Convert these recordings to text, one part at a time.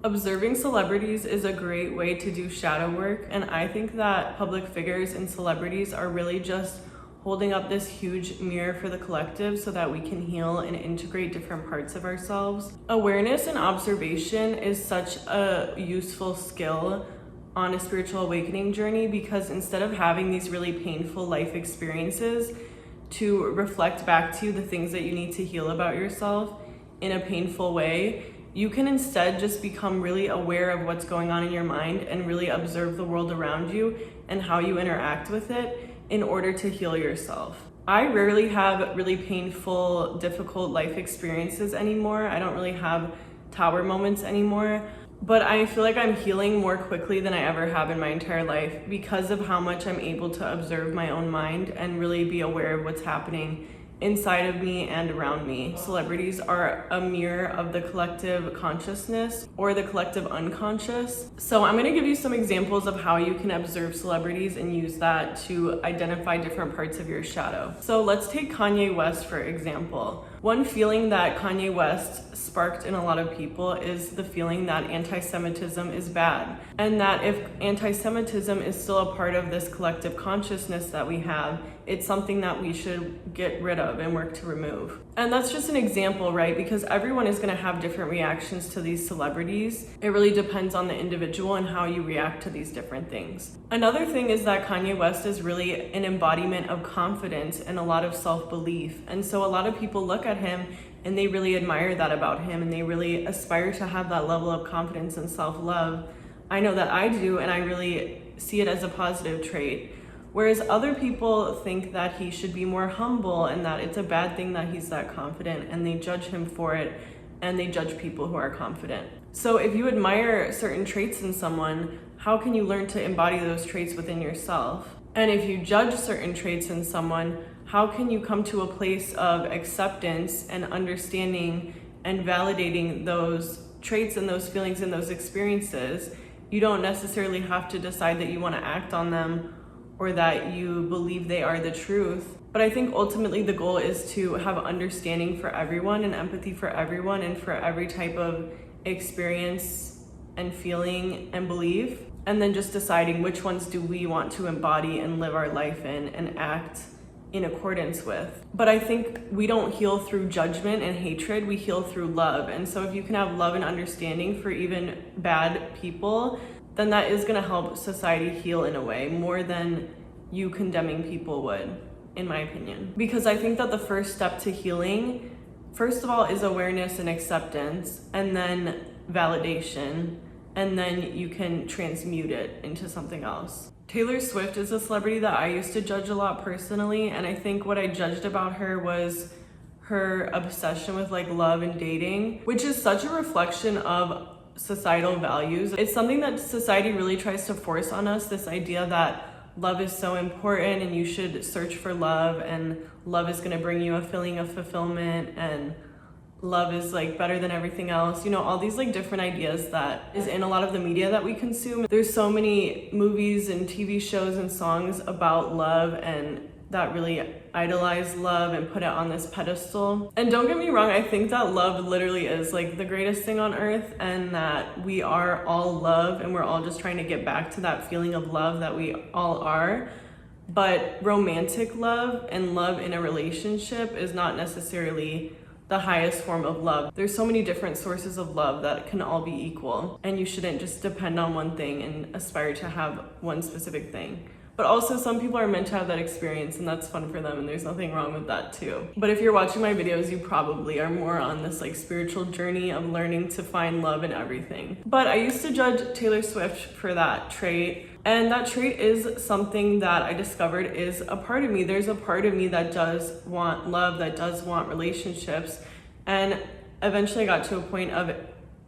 Observing celebrities is a great way to do shadow work, and I think that public figures and celebrities are really just holding up this huge mirror for the collective so that we can heal and integrate different parts of ourselves. Awareness and observation is such a useful skill on a spiritual awakening journey, because instead of having these really painful life experiences to reflect back to you the things that you need to heal about yourself in a painful way, you can instead just become really aware of what's going on in your mind and really observe the world around you and how you interact with it in order to heal yourself. I rarely have really painful, difficult life experiences anymore. I don't really have tower moments anymore, but I feel like I'm healing more quickly than I ever have in my entire life because of how much I'm able to observe my own mind and really be aware of what's happening inside of me and around me. Celebrities are a mirror of the collective consciousness or the collective unconscious. So I'm going to give you some examples of how you can observe celebrities and use that to identify different parts of your shadow. So let's take Kanye West for example. One feeling that Kanye West sparked in a lot of people is the feeling that anti-Semitism is bad, and that if anti-Semitism is still a part of this collective consciousness that we have, it's something that we should get rid of and work to remove. And that's just an example, right? Because everyone is going to have different reactions to these celebrities. It really depends on the individual and how you react to these different things. Another thing is that Kanye West is really an embodiment of confidence and a lot of self-belief. And so a lot of people look at him and they really admire that about him, and they really aspire to have that level of confidence and self-love. I know that I do, and I really see it as a positive trait. Whereas other people think that he should be more humble and that it's a bad thing that he's that confident, and they judge him for it, and they judge people who are confident. So if you admire certain traits in someone, how can you learn to embody those traits within yourself? And if you judge certain traits in someone, how can you come to a place of acceptance and understanding and validating those traits and those feelings and those experiences? You don't necessarily have to decide that you want to act on them or that you believe they are the truth. But I think ultimately the goal is to have understanding for everyone and empathy for everyone and for every type of experience and feeling and belief, and then just deciding which ones do we want to embody and live our life in and act in accordance with. But I think we don't heal through judgment and hatred, we heal through love. And so if you can have love and understanding for even bad people, then that is going to help society heal in a way more than you condemning people would, in my opinion. Because I think that the first step to healing, first of all, is awareness and acceptance, and then validation, and then you can transmute it into something else. Taylor Swift is a celebrity that I used to judge a lot personally, and I think what I judged about her was her obsession with like love and dating, which is such a reflection of societal values. It's something that society really tries to force on us, this idea that love is so important and you should search for love, and love is going to bring you a feeling of fulfillment, and love is like better than everything else. You know, all these like different ideas that is in a lot of the media that we consume. There's so many movies and TV shows and songs about love and that really idolize love and put it on this pedestal. And don't get me wrong, I think that love literally is like the greatest thing on earth, and that we are all love and we're all just trying to get back to that feeling of love that we all are. But romantic love and love in a relationship is not necessarily the highest form of love. There's so many different sources of love that can all be equal, and you shouldn't just depend on one thing and aspire to have one specific thing. But also some people are meant to have that experience, and that's fun for them, and there's nothing wrong with that too. But if you're watching my videos, you probably are more on this like spiritual journey of learning to find love in everything. But I used to judge Taylor Swift for that trait, and that trait is something that I discovered is a part of me. There's a part of me that does want love, that does want relationships, and eventually I got to a point of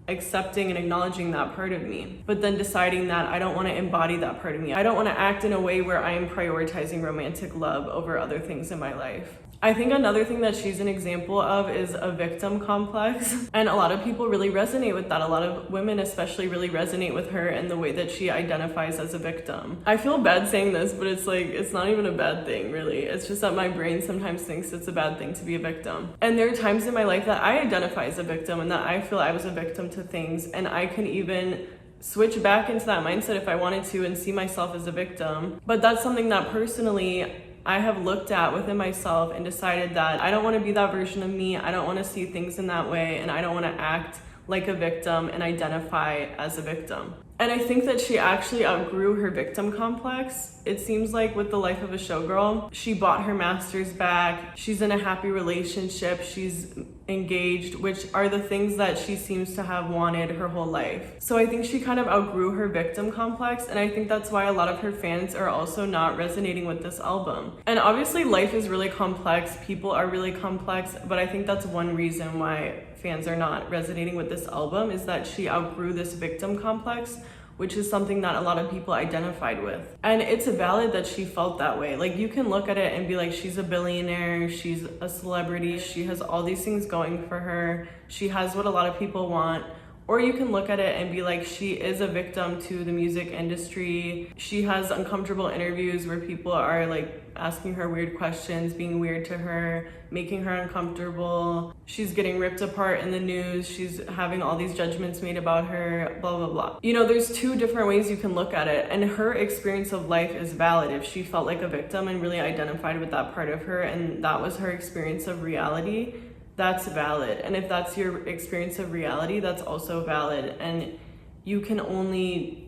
accepting and acknowledging that part of me, but then deciding that I don't want to embody that part of me. I don't want to act in a way where I am prioritizing romantic love over other things in my life. I think another thing that she's an example of is a victim complex. And a lot of people really resonate with that. A lot of women especially really resonate with her and the way that she identifies as a victim. I feel bad saying this, but it's like, it's not even a bad thing, really. It's just that my brain sometimes thinks it's a bad thing to be a victim. And there are times in my life that I identify as a victim and that I feel I was a victim to things, and I can even switch back into that mindset if I wanted to and see myself as a victim. But that's something that personally I have looked at within myself and decided that I don't want to be that version of me. I don't want to see things in that way, and I don't want to act like a victim and identify as a victim. And I think that she actually outgrew her victim complex. It seems like with the life of a showgirl, she bought her master's back. She's in a happy relationship. She's engaged, which are the things that she seems to have wanted her whole life. So I think she kind of outgrew her victim complex, and I think that's why a lot of her fans are also not resonating with this album. And obviously life is really complex, people are really complex, but I think that's one reason why fans are not resonating with this album, is that she outgrew this victim complex, which is something that a lot of people identified with. And it's valid that she felt that way. Like, you can look at it and be like, she's a billionaire, she's a celebrity, she has all these things going for her, she has what a lot of people want. Or you can look at it and be like, she is a victim to the music industry. She has uncomfortable interviews where people are like asking her weird questions, being weird to her, making her uncomfortable. She's getting ripped apart in the news. She's having all these judgments made about her, blah, blah, blah. You know, there's two different ways you can look at it, and her experience of life is valid. If she felt like a victim and really identified with that part of her, and that was her experience of reality, that's valid. And if that's your experience of reality, that's also valid. And you can only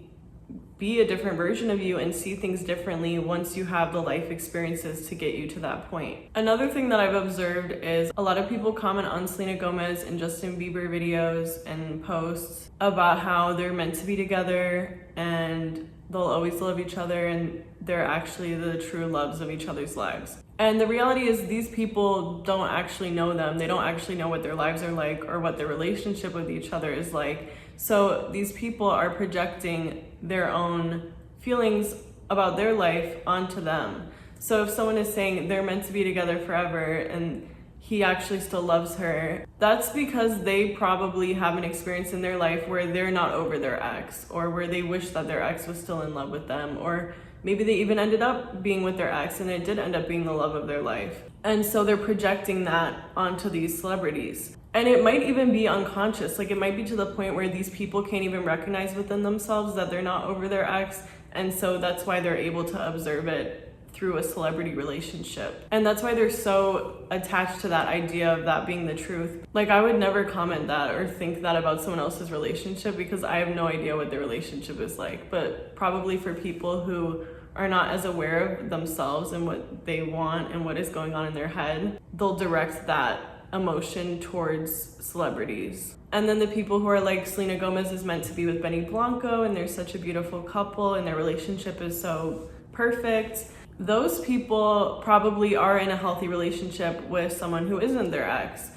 be a different version of you and see things differently once you have the life experiences to get you to that point. Another thing that I've observed is a lot of people comment on Selena Gomez and Justin Bieber videos and posts about how they're meant to be together and they'll always love each other and they're actually the true loves of each other's lives. And the reality is these people don't actually know them. They don't actually know what their lives are like or what their relationship with each other is like. So these people are projecting their own feelings about their life onto them. So if someone is saying they're meant to be together forever and he actually still loves her, that's because they probably have an experience in their life where they're not over their ex, or where they wish that their ex was still in love with them, or maybe they even ended up being with their ex and it did end up being the love of their life. And so they're projecting that onto these celebrities. And it might even be unconscious. Like, it might be to the point where these people can't even recognize within themselves that they're not over their ex. And so that's why they're able to observe it through a celebrity relationship. And that's why they're so attached to that idea of that being the truth. Like, I would never comment that or think that about someone else's relationship because I have no idea what their relationship is like. But probably for people who are not as aware of themselves and what they want and what is going on in their head, they'll direct that emotion towards celebrities. And then the people who are like, Selena Gomez is meant to be with Benny Blanco and they're such a beautiful couple and their relationship is so perfect. Those people probably are in a healthy relationship with someone who isn't their ex,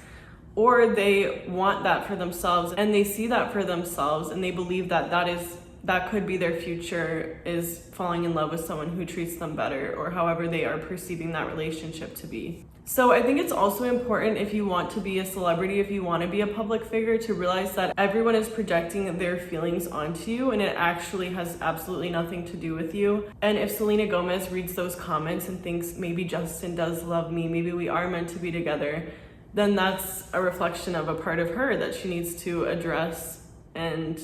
or they want that for themselves and they see that for themselves and they believe that that could be their future, is falling in love with someone who treats them better, or however they are perceiving that relationship to be. So I think it's also important, if you want to be a celebrity, if you want to be a public figure, to realize that everyone is projecting their feelings onto you and it actually has absolutely nothing to do with you. And if Selena Gomez reads those comments and thinks maybe Justin does love me, maybe we are meant to be together, then that's a reflection of a part of her that she needs to address and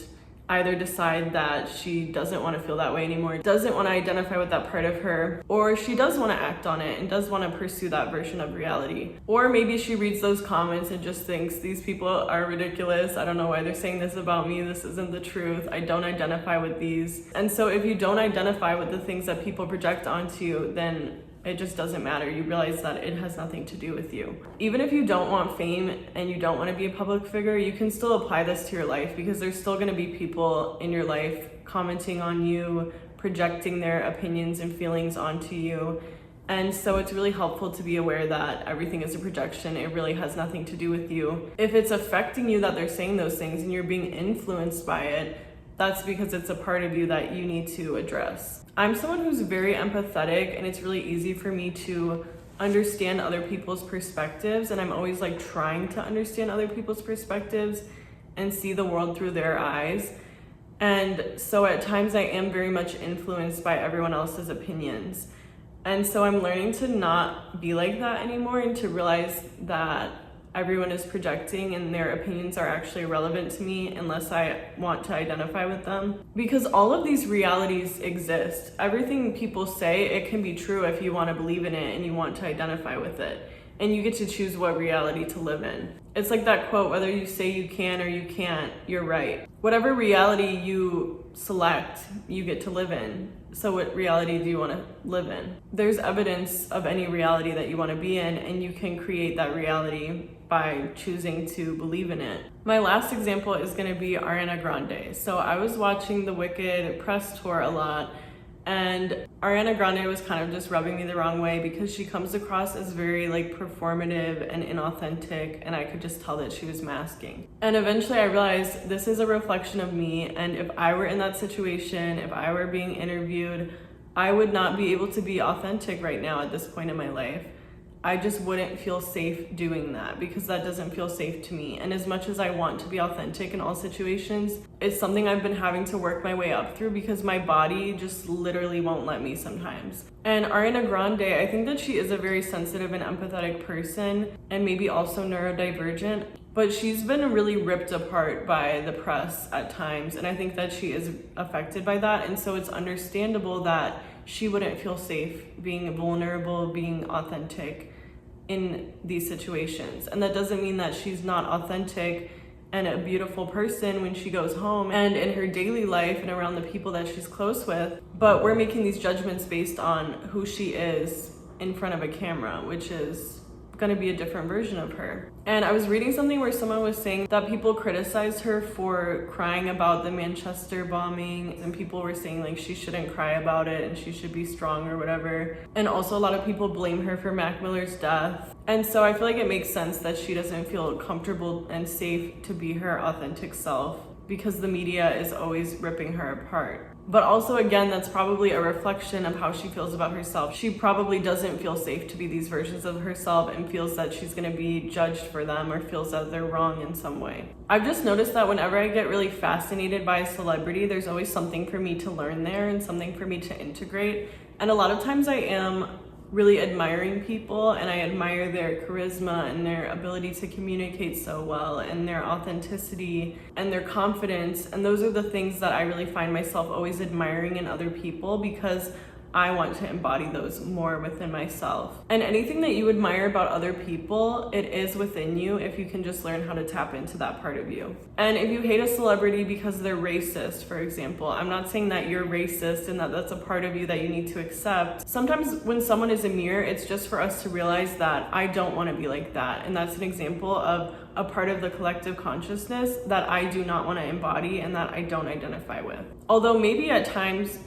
either decide that she doesn't want to feel that way anymore, doesn't want to identify with that part of her, or she does want to act on it and does want to pursue that version of reality. Or maybe she reads those comments and just thinks, these people are ridiculous, I don't know why they're saying this about me, this isn't the truth, I don't identify with these. And so if you don't identify with the things that people project onto you, then it just doesn't matter. You realize that it has nothing to do with you. Even if you don't want fame and you don't want to be a public figure, you can still apply this to your life, because there's still going to be people in your life commenting on you, projecting their opinions and feelings onto you. And so it's really helpful to be aware that everything is a projection. It really has nothing to do with you. If it's affecting you that they're saying those things and you're being influenced by it, that's because it's a part of you that you need to address. I'm someone who's very empathetic, and it's really easy for me to understand other people's perspectives, and I'm always like trying to understand other people's perspectives and see the world through their eyes. And so at times I am very much influenced by everyone else's opinions. And so I'm learning to not be like that anymore and to realize that everyone is projecting and their opinions are actually relevant to me unless I want to identify with them. Because all of these realities exist. Everything people say, it can be true if you want to believe in it and you want to identify with it. And you get to choose what reality to live in. It's like that quote, whether you say you can or you can't, you're right. Whatever reality you select, you get to live in. So what reality do you want to live in? There's evidence of any reality that you want to be in, and you can create that reality by choosing to believe in it. My last example is going to be Ariana Grande. So I was watching the Wicked press tour a lot, and Ariana Grande was kind of just rubbing me the wrong way because she comes across as very like performative and inauthentic, and I could just tell that she was masking. And eventually I realized this is a reflection of me, and if I were in that situation, if I were being interviewed, I would not be able to be authentic right now at this point in my life. I just wouldn't feel safe doing that because that doesn't feel safe to me. And as much as I want to be authentic in all situations, it's something I've been having to work my way up through because my body just literally won't let me sometimes. And Ariana Grande, I think that she is a very sensitive and empathetic person, and maybe also neurodivergent, but she's been really ripped apart by the press at times, and I think that she is affected by that. And so it's understandable that she wouldn't feel safe being vulnerable, being authentic in these situations. And that doesn't mean that she's not authentic and a beautiful person when she goes home and in her daily life and around the people that she's close with. But we're making these judgments based on who she is in front of a camera, which is going to be a different version of her. And I was reading something where someone was saying that people criticized her for crying about the Manchester bombing, and people were saying like she shouldn't cry about it and she should be strong or whatever. And also a lot of people blame her for Mac Miller's death. And so I feel like it makes sense that she doesn't feel comfortable and safe to be her authentic self because the media is always ripping her apart. But also, again, that's probably a reflection of how she feels about herself. She probably doesn't feel safe to be these versions of herself and feels that she's gonna be judged for them or feels that they're wrong in some way. I've just noticed that whenever I get really fascinated by a celebrity, there's always something for me to learn there and something for me to integrate. And a lot of times I am really admiring people, and I admire their charisma and their ability to communicate so well and their authenticity and their confidence. And those are the things that I really find myself always admiring in other people because I want to embody those more within myself. And anything that you admire about other people, it is within you if you can just learn how to tap into that part of you. And if you hate a celebrity because they're racist, for example, I'm not saying that you're racist and that that's a part of you that you need to accept. Sometimes when someone is a mirror, it's just for us to realize that I don't want to be like that. And that's an example of a part of the collective consciousness that I do not want to embody and that I don't identify with. Although maybe at times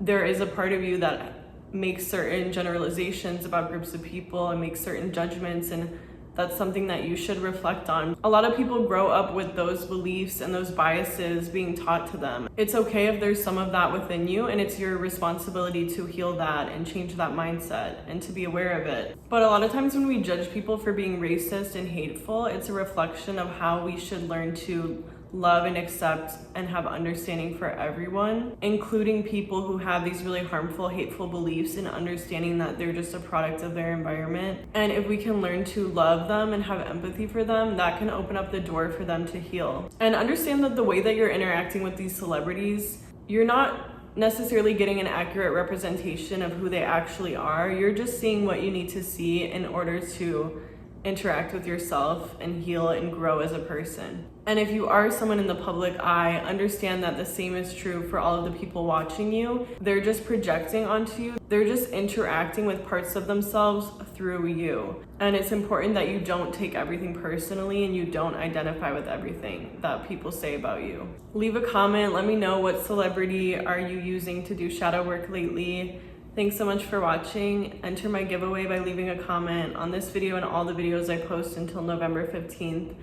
there is a part of you that makes certain generalizations about groups of people and makes certain judgments, and that's something that you should reflect on. A lot of people grow up with those beliefs and those biases being taught to them. It's okay if there's some of that within you, and it's your responsibility to heal that and change that mindset and to be aware of it. But a lot of times when we judge people for being racist and hateful, it's a reflection of how we should learn to love and accept and have understanding for everyone, including people who have these really harmful, hateful beliefs, and understanding that they're just a product of their environment. And if we can learn to love them and have empathy for them, that can open up the door for them to heal. And understand that the way that you're interacting with these celebrities, you're not necessarily getting an accurate representation of who they actually are. You're just seeing what you need to see in order to interact with yourself and heal and grow as a person. And if you are someone in the public eye, understand that the same is true for all of the people watching you. They're just projecting onto you. They're just interacting with parts of themselves through you. And it's important that you don't take everything personally and you don't identify with everything that people say about you. Leave a comment. Let me know, what celebrity are you using to do shadow work lately? Thanks so much for watching. Enter my giveaway by leaving a comment on this video and all the videos I post until November 15th.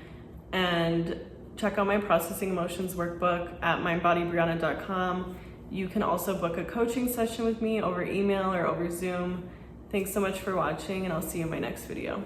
And check out my Processing Emotions Workbook at mindbodybriana.com. You can also book a coaching session with me over email or over Zoom. Thanks so much for watching, and I'll see you in my next video.